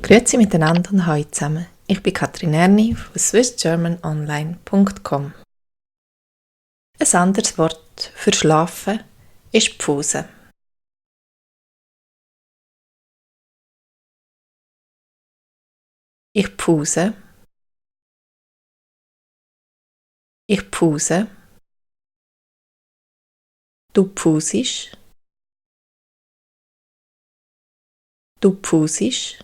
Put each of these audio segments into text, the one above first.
Grüezi miteinander und hallo zusammen. Ich bin Katrin Erni von swissgermanonline.com. Ein anderes Wort für Schlafen ist Pause. Ich pause. Ich pause. Du pausisch. Du pausisch.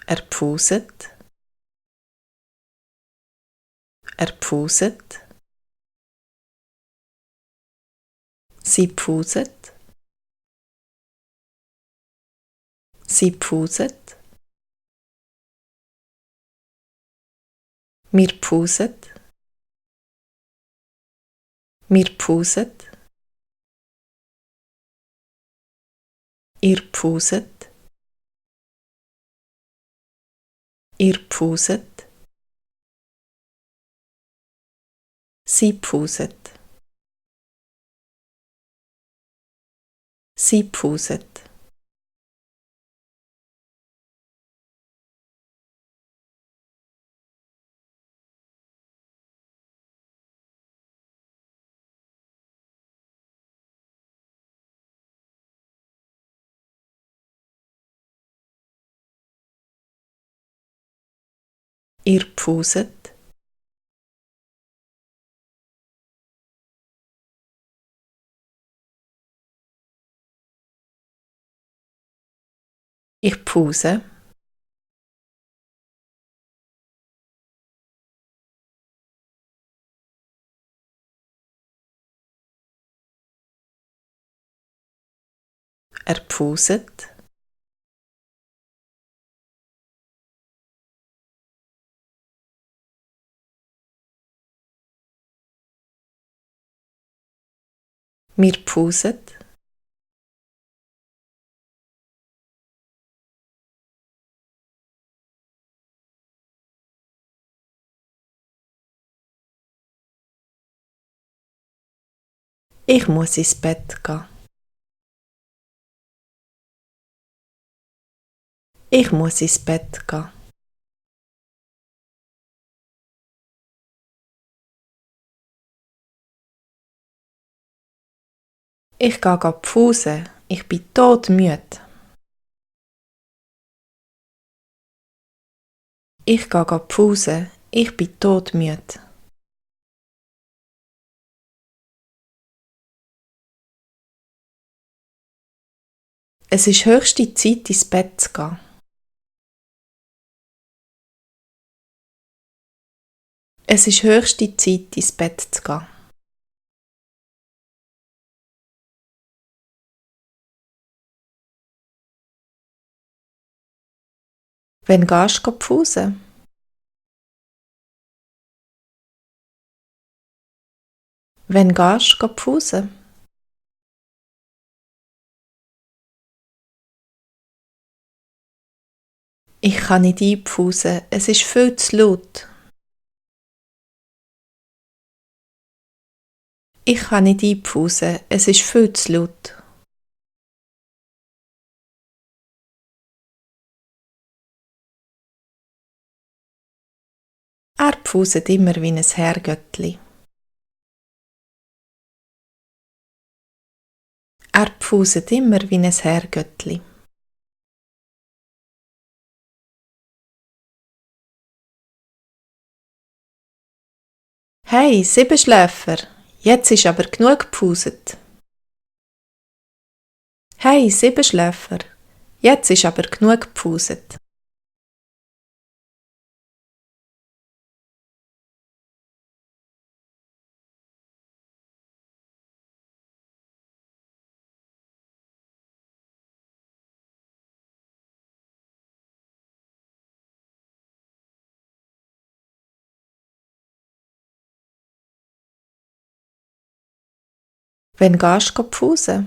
Er pauset. Er pauset. Sie pauset. Sie pauset. Wir pauset. Wir pauset. Ihr pauset. Ihr pauset. Sie pauset. Sie pauset. Ihr pauset. Ich pause. Er pauset. Wir pauset. Ich muss ins Bett gehen. Ich muss ins Bett gehen. Ich gehe Pause. Ich bin todmüde. Ich gehe Pause. Ich bin todmüde. Es ist höchste Zeit, ins Bett zu gehen. Es ist höchste Zeit, ins Bett zu gehen. Wann gehst du Pause? Wann gehst du Pause? Ich kann nicht einpausen. Es ist viel zu laut. Ich kann nicht einpausen. Es ist viel zu laut. Er pauset immer wie ein Herrgöttli. Er pauset immer wie ein Herrgöttli. Hey, Siebenschläfer, jetzt ist aber genug gepauset. Hey, Siebenschläfer, jetzt ist aber genug gepauset. Wann gehst du Pause?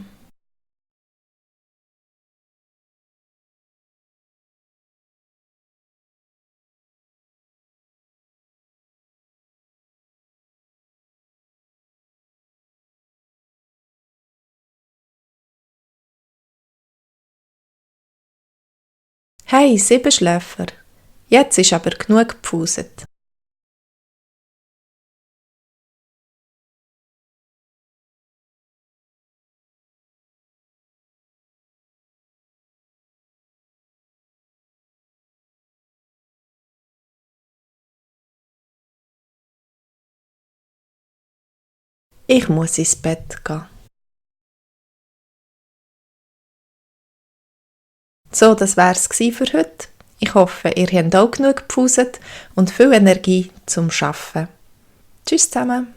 Hey, Siebenschläfer, jetzt ist aber genug gepfuset. Ich muss ins Bett gehen. So, das wär's für heute. Ich hoffe, ihr habt auch genug gepfuset und viel Energie zum Arbeiten. Tschüss zusammen.